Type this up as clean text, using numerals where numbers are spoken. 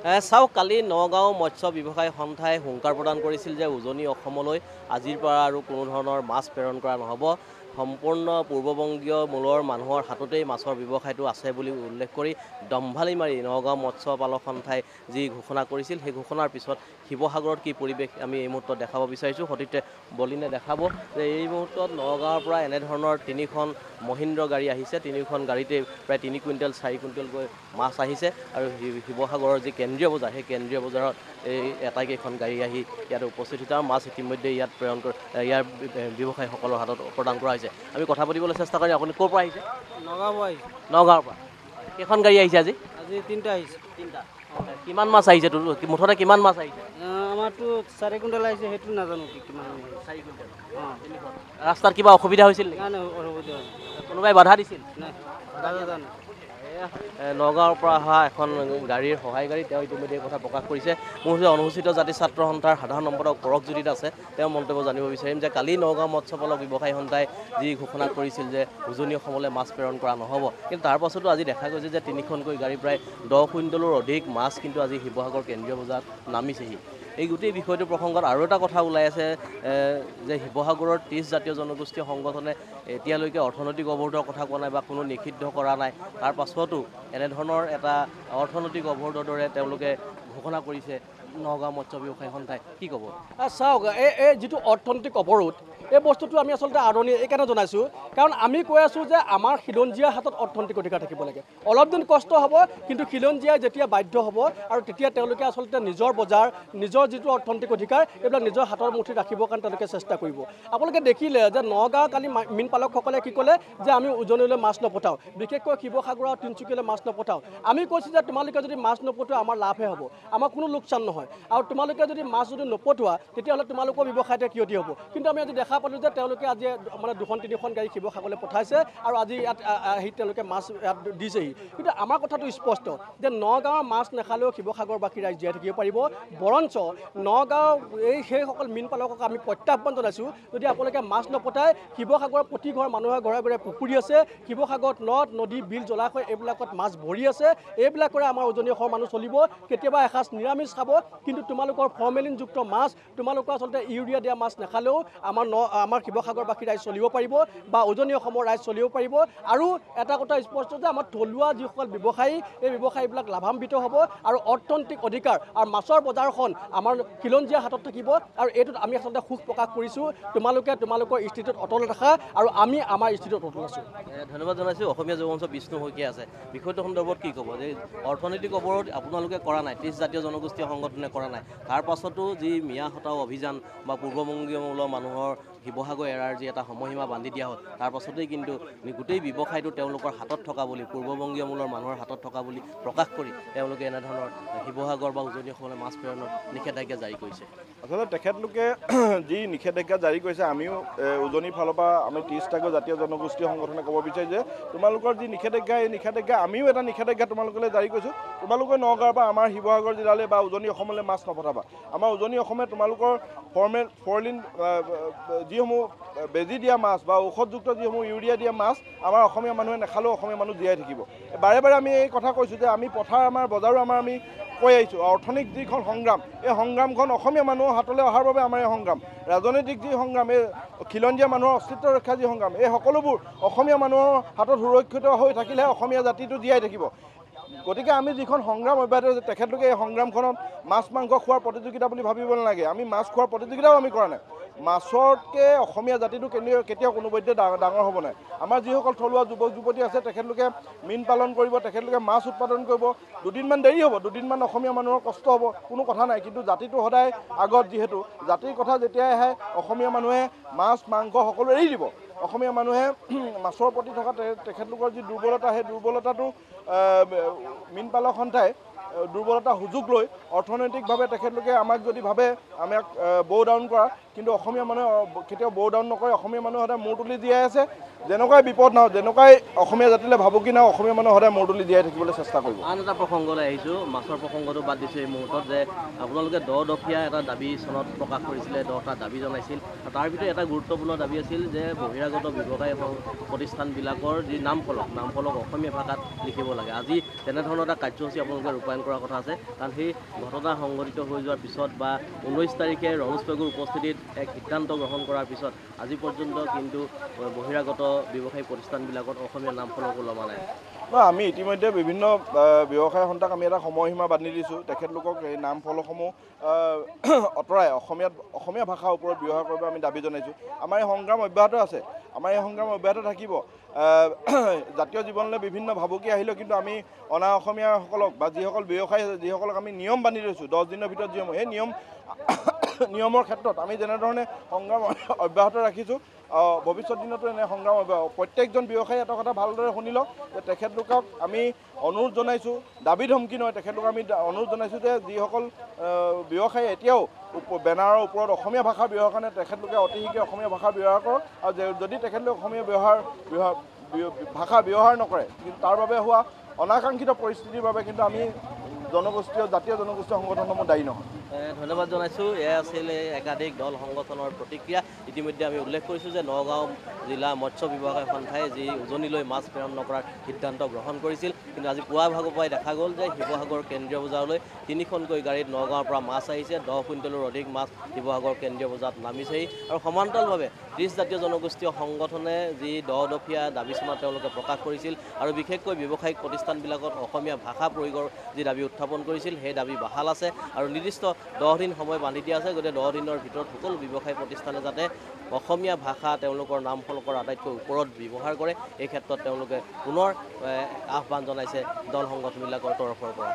চাওক কালি নগাঁও মৎস্য ব্যৱসায়ী সন্থাই হুংকাৰ প্ৰদান কৰিছিল যে উজনি অসমলৈ আজিৰ পৰা আৰু কোনো ধৰণৰ মাছ প্ৰেৰণ কৰা নহ'ব। সম্পূৰ্ণ পূৰ্ববংগীয় মূলৰ মানুহৰ হাততেই মাছৰ ব্যৱসায়টো আছে বুলি উল্লেখ কৰি দম্ভালি মাৰি নগাঁও মৎস্য পালক সন্থাই যি ঘোষণা কৰিছিল সেই ঘোষণাৰ পিছত শিৱসাগৰত কি পৰিৱেশ আমি এই মুহূৰ্তত দেখাব বিচাৰিছোঁ। সতীৰ্থে বলিনে দেখাব যে এই মুহূৰ্তত নগাঁৱৰ পৰা এনেধৰণৰ 3খন মহিন্দ্ৰ গাড়ী আহিছে। 3খন গাড়ীতে প্ৰায় 3 কুইণ্টেল 4 কুইণ্টেলকৈ মাছ আহিছে আৰু শিৱসাগৰৰ যি কেন্দ্ৰীয় বজাৰ সেই কেন্দ্ৰীয় বজাৰত এই এটাইকেইখন গাড়ী আহি ইয়াত উপস্থিত হৈছে আৰু মাছ ইতিমধ্যে ইয়াত প্ৰেৰণ কৰি ইয়াৰ ব্যৱসায়ীসকলৰ হাতত প্ৰদান কৰা হৈছে। আমি কথা পাতিবলৈ চেষ্টা কৰিম। আপুনি ক'ৰ পৰা আহিছে? নগাঁৱৰ পৰা আহিছে। নগাঁৱৰ পৰা। কেইখন গাড়ী আহিছে আজি? আজি 3টা আহিছে। 3টা। কিমান মাছ আহিছে? মুঠতে কিমান মাছ আহিছে? আমাৰতো 4 কুইণ্টেল আহিছে, সেইটো নাজানো কিমান 4 কুইণ্টেল। অঁ, ৰাস্তাত কিবা অসুবিধা হৈছিল নেকি? নাই অসুবিধা হয় কোনোবাই বাধা দিছিল? নাই, দাদা নাই। নগাঁৱৰ পৰা অহা এখন গাড়ীৰ সহায় গাড়ী তেওঁ ইতিমধ্যে এই কথা প্ৰকাশ কৰিছে। মোৰ হৈছে অনুসূচিত জাতি ছাত্ৰ সন্থাৰ সাধাৰণ সম্পাদক পৰকজ্যোতি আছে। তেওঁ মন্তব্য জানিব বিচাৰিম যে কালি নগাঁও মৎস্য পালক ব্যৱসায়ী সন্থাই যি ঘোষণা কৰিছিল যে উজনি অসমলৈ মাছ প্ৰেৰণ কৰা নহ'ব, কিন্তু তাৰ পাছতো আজি দেখা গৈছে যে 3খনকৈ গাড়ী প্ৰায় 10 কুইণ্টেলৰ অধিক মাছ কিন্তু আজি শিৱসাগৰ কেন্দ্ৰীয় বজাৰত নামিছেহি। এই গোটেই বিষয়টোৰ প্ৰসংগত আৰু এটা কথা ওলাই আছে যে শিৱসাগৰৰ 30 জাতীয় জনগোষ্ঠীয় সংগঠনে এতিয়ালৈকে অৰ্থনৈতিক অৱৰোধৰ কথা কোৱা নাই বা কোনো নিষিদ্ধ কৰা নাই। তাৰ পাছতো এনেধৰণৰ এটা অৰ্থনৈতিক অৱৰোধৰ দৰে তেওঁলোকে ঘোষণা কৰিছে নগাঁও মৎস্য ব্যৱসায়ী সন্থাই। কি ক'ব? চাওক, এই যিটো অৰ্থনৈতিক অৱৰোধ এই বস্তুটো আমি আচলতে আদৰণি এইকাৰণে জনাইছোঁ, কাৰণ আমি কৈ আছোঁ যে আমাৰ খিলঞ্জীয়াৰ হাতত অৰ্থনৈতিক অধিকাৰ থাকিব লাগে। অলপ দিন কষ্ট হ'ব, কিন্তু খিলঞ্জীয়াই যেতিয়া বাধ্য হ'ব আৰু তেতিয়া তেওঁলোকে আচলতে নিজৰ বজাৰ, নিজৰ যিটো অৰ্থনৈতিক অধিকাৰ এইবিলাক নিজৰ হাতৰ মুঠিত ৰাখিবৰ কাৰণে তেওঁলোকে চেষ্টা কৰিব। আপোনালোকে দেখিলে যে নগাঁও কালি মীন পালকসকলে কি ক'লে যে আমি উজনিলৈ মাছ নপঠাওঁ, বিশেষকৈ শিৱসাগৰ আৰু তিনিচুকীয়ালৈ মাছ নপঠাওঁ। আমি কৈছোঁ যে তোমালোকে যদি মাছ নপঠোৱা আমাৰ লাভহে হ'ব, আমাৰ কোনো লোকচান নহয়। আৰু তোমালোকে যদি মাছ যদি নপঠোৱা তেতিয়াহ'লে তোমালোকৰ ব্যৱসায়তে ক্ষতি হ'ব। কিন্তু আমি আজি দেখা পালোঁ যে তেওঁলোকে আজি মানে 2-3খন গাড়ী শিৱসাগৰলৈ পঠাইছে আৰু আজি ইয়াত আহি তেওঁলোকে মাছ ইয়াত দিছেহি। কিন্তু আমাৰ কথাটো স্পষ্ট যে নগাঁৱৰ মাছ নাখালেও শিৱসাগৰবাসী ৰাইজ জীয়াই থাকিব পাৰিব। বৰঞ্চ নগাঁও সেইসকল মীন পালকক আমি প্ৰত্যাহ্বান জনাইছোঁ, যদি আপোনালোকে মাছ নপঠায়, শিৱসাগৰৰ প্ৰতি ঘৰ মানুহৰ ঘৰে ঘৰে পুখুৰী আছে, শিৱসাগৰত নদ নদী বিল জলাশয় এইবিলাকত মাছ ভৰি আছে, এইবিলাকৰে আমাৰ উজনি অসমৰ মানুহ চলিব। কেতিয়াবা এসাঁজ নিৰামিষ খাব, কিন্তু তোমালোকৰ ফৰ্মেলিনযুক্ত মাছ, তোমালোকৰ আচলতে ইউৰিয়া দিয়া মাছ নাখালেও আমাৰ শিৱসাগৰবাসী ৰাইজ চলিব পাৰিব বা উজনি অসমৰ ৰাইজ চলিব পাৰিব। আৰু এটা কথা স্পষ্ট যে আমাৰ থলুৱা যিসকল ব্যৱসায়ী, এই ব্যৱসায়ীবিলাক লাভান্বিত হ'ব আৰু অৰ্থনৈতিক অধিকাৰ আৰু মাছৰ বজাৰখন আমাৰ খিলঞ্জীয়াৰ হাতত থাকিব। আৰু এইটোত আমি আচলতে সুখ প্ৰকাশ কৰিছোঁ। তোমালোকে তোমালোকৰ স্থিতিত অটল ৰাখা আৰু আমি আমাৰ স্থিতিত অটল আছোঁ। ধন্যবাদ জনাইছোঁ। অসমীয়া যুৱ মঞ্চ বিষ্ণু শইকীয়া আছে। বিষয়টো সন্দৰ্ভত কি ক'ব যে অৰ্থনৈতিক অৱৰোধ আপোনালোকে কৰা নাই, 30 জাতীয় জনগোষ্ঠীয় সংগঠনে কৰা নাই, তাৰ পাছতো যি মিয়া হটাও অভিযান বা পূৰ্ববংগীয় মূলৰ মানুহৰ শিৱসাগৰ এৰাৰ যি এটা সময়সীমা বান্ধি দিয়া হ'ল, তাৰ পাছতেই কিন্তু গোটেই ব্যৱসায়টো তেওঁলোকৰ হাতত থকা বুলি, পূৰ্ববংগীয় মূলৰ মানুহৰ হাতত থকা বুলি প্ৰকাশ কৰি তেওঁলোকে এনেধৰণৰ শিৱসাগৰ বা উজনি অসমলৈ মাছ প্ৰেৰণৰ নিষেধাজ্ঞা জাৰি কৰিছে। আচলতে তেখেতলোকে যি নিষেধাজ্ঞা জাৰি কৰিছে, আমিও উজনিৰ ফালৰ পৰা আমি 30টাকৈ জাতীয় জনগোষ্ঠীয় সংগঠনে ক'ব বিচাৰি যে তোমালোকৰ যি নিষেধাজ্ঞা, এই নিষেধাজ্ঞা আমিও এটা নিষেধাজ্ঞা তোমালোকলৈ জাৰি কৰিছোঁ। তোমালোকে নগাঁৱৰ পৰা আমাৰ শিৱসাগৰ জিলালৈ বা উজনি অসমলৈ মাছ নপঠাবা। আমাৰ উজনি অসমে তোমালোকৰ ফৰ্মেলিন যিসমূহ বেজী দিয়া মাছ বা ঔষধযুক্ত যিসমূহ ইউৰিয়া দিয়া মাছ আমাৰ অসমীয়া মানুহে নাখালেও অসমীয়া মানুহ জীয়াই থাকিব। বাৰে বাৰে আমি এই কথা কৈছোঁ যে আমি পথাৰ আমাৰ বজাৰো আমি কৈ আহিছোঁ। অৰ্থনৈতিক যিখন সংগ্ৰাম, এই সংগ্ৰামখন অসমীয়া মানুহৰ হাতলৈ অহাৰ বাবে আমাৰ এই সংগ্ৰাম, ৰাজনৈতিক যি সংগ্ৰাম, এই খিলঞ্জীয়া মানুহৰ অস্তিত্ব ৰক্ষা যি সংগ্ৰাম, এই সকলোবোৰ অসমীয়া মানুহৰ হাতত সুৰক্ষিত হৈ থাকিলেহে অসমীয়া জাতিটো জীয়াই থাকিব। গতিকে আমি যিখন সংগ্ৰাম অব্যাহত আছে, তেখেতলোকে এই সংগ্ৰামখনত মাছ মাংস খোৱাৰ প্ৰতিযোগিতা বুলি ভাবিব নালাগে। আমি মাছ খোৱাৰ প্ৰতিযোগিতাও আমি কৰা নাই। মাছতকৈ অসমীয়া জাতিটো কেতিয়াও কোনোপধ্যে ডাঙৰ হ'ব নাই। আমাৰ যিসকল থলুৱা যুৱক যুৱতী আছে, তেখেতলোকে মীন পালন কৰিব, তেখেতলোকে মাছ উৎপাদন কৰিব। দুদিনমান দেৰি হ'ব, দুদিনমান অসমীয়া মানুহৰ কষ্ট হ'ব, কোনো কথা নাই। কিন্তু জাতিটো সদায় আগত, যিহেতু জাতিৰ কথা যেতিয়াই আহে অসমীয়া মানুহে মাছ মাংস সকলো এৰি দিব। অসমীয়া মানুহে মাছৰ প্ৰতি থকা তেখেতলোকৰ যি দুৰ্বলতা, সেই দুৰ্বলতাটো মীন পালক সন্থাই দুৰ্বলতা সুযোগ লৈ অৰ্থনৈতিকভাৱে তেখেতলোকে আমাক যদি ভাবে আমাক বৌ ডাউন কৰা, কিন্তু অসমীয়া মানুহে কেতিয়াও বৌ ডাউন নকৰে। অসমীয়া মানুহে সদায় মূৰ তুলি জীয়াই আছে। যেনেকুৱাই বিপদ নহওক, যেনেকুৱাই অসমীয়া জাতিলৈ ভাবুকি নহওক, অসমীয়া মানুহে সদায় মূৰ তুলি জীয়াই থাকিবলৈ চেষ্টা কৰিব। আন এটা প্ৰসংগলৈ আহিছোঁ, মাছৰ প্ৰসংগটো বাদ দিছোঁ এই মুহূৰ্তত, যে আপোনালোকে 10 এটা দাবী চনত প্ৰকাশ কৰিছিলে, 10টা দাবী জনাইছিল। তাৰ ভিতৰত এটা গুৰুত্বপূৰ্ণ দাবী আছিল যে বহিৰাগত ব্যৱসায়ী প্ৰতিষ্ঠানবিলাকৰ যি নামফলক অসমীয়া ভাষাত লিখিব লাগে। আজি তেনেধৰণৰ এটা কাৰ্যসূচী আপোনালোকে ৰূপায়ণ মূল্যায়ন কৰাৰ কথা আছে কাৰণ সেই ঘটনা সংঘটিত হৈ যোৱাৰ পিছত বা 19 তাৰিখে ৰনোজ পেগুৰ উপস্থিতিত এক সিদ্ধান্ত গ্ৰহণ কৰাৰ পিছত আজি পৰ্যন্ত কিন্তু বহিৰাগত ব্যৱসায়ী প্ৰতিষ্ঠানবিলাকত অসমীয়া নাম ফলক ওলমা নাই আমি ইতিমধ্যে বিভিন্ন ব্যৱসায় সন্থাক আমি এটা সময়সীমা বান্ধি দিছোঁ তেখেতলোকক এই নাম ফলকসমূহ অঁতৰাই অসমীয়া ভাষাৰ ওপৰত ব্যৱহাৰ কৰিব আমি দাবী জনাইছোঁ আমাৰ এই সংগ্ৰাম অব্যাহত আছে আমাৰ এই সংগ্ৰাম অব্যাহত থাকিব জাতীয় জীৱনলৈ বিভিন্ন ভাবুকি আহিলেও কিন্তু আমি অনা অসমীয়াসকলক বা যিসকল ব্যৱসায়ী আছে যিসকলক আমি নিয়ম বান্ধি লৈছোঁ 10 দিনৰ ভিতৰত যি সেই নিয়মৰ ক্ষেত্ৰত আমি যেনেধৰণে সংগ্ৰাম অব্যাহত ৰাখিছোঁ ভৱিষ্যত দিনতো এনে সংগ্ৰাম প্ৰত্যেকজন ব্যৱসায়ী এটা কথা ভালদৰে শুনি লওক যে তেখেতলোকক আমি অনুৰোধ জনাইছোঁ দাবী ধমকি নহয় তেখেতলোকক আমি অনুৰোধ জনাইছোঁ যে যিসকল ব্যৱসায়ী এতিয়াও বেনাৰৰ ওপৰত অসমীয়া ভাষা ব্যৱহাৰ কাৰণে তেখেতলোকে অতি শীঘ্ৰে অসমীয়া ভাষা ব্যৱহাৰ কৰক আৰু যদি তেখেতলোকে অসমীয়া ভাষা ব্যৱহাৰ নকৰে কিন্তু তাৰ বাবে হোৱা অনাকাংক্ষিত পৰিস্থিতিৰ বাবে কিন্তু আমি জাতীয় জনগোষ্ঠীয় সংগঠনসমূহ দায়ী নহয় ধন্যবাদ জনাইছোঁ এয়া আছিল একাধিক দল সংগঠনৰ প্ৰতিক্ৰিয়া ইতিমধ্যে আমি উল্লেখ কৰিছোঁ যে নগাঁও জিলা মৎস্য ব্যৱসায় সন্থাই যি উজনিলৈ মাছ প্ৰেৰণ নকৰাৰ সিদ্ধান্ত গ্ৰহণ কৰিছিল কিন্তু আজি পুৱা ভাগৰ পৰাই দেখা গ'ল যে শিৱসাগৰ কেন্দ্ৰীয় বজাৰলৈ 3খনকৈ গাড়ীত নগাঁৱৰ পৰা মাছ আহিছে 10 কুইণ্টেলৰ অধিক মাছ শিৱসাগৰ কেন্দ্ৰীয় বজাৰত নামিছেহি আৰু সমান্তৰালভাৱে 30 জাতীয় জনগোষ্ঠীয় সংগঠনে যি 10 দফীয়া দাবী চমা তেওঁলোকে প্ৰকাশ কৰিছিল আৰু বিশেষকৈ ব্যৱসায়িক প্ৰতিষ্ঠানবিলাকত অসমীয়া ভাষা প্ৰয়োগৰ যি দাবী উত্থাপন কৰিছিল সেই দাবী বাহাল আছে আৰু নিৰ্দিষ্ট 10 দিন সময় বান্ধি দিয়া আছে গতিকে 10 দিনৰ ভিতৰত সকলো ব্যৱসায়ী প্ৰতিষ্ঠানে যাতে অসমীয়া ভাষা তেওঁলোকৰ নাম ফলকৰ আটাইতকৈ ওপৰত ব্যৱহাৰ কৰে এই ক্ষেত্ৰত তেওঁলোকে পুনৰ আহ্বান জনাইছে দল সংগঠনবিলাকৰ তৰফৰ পৰা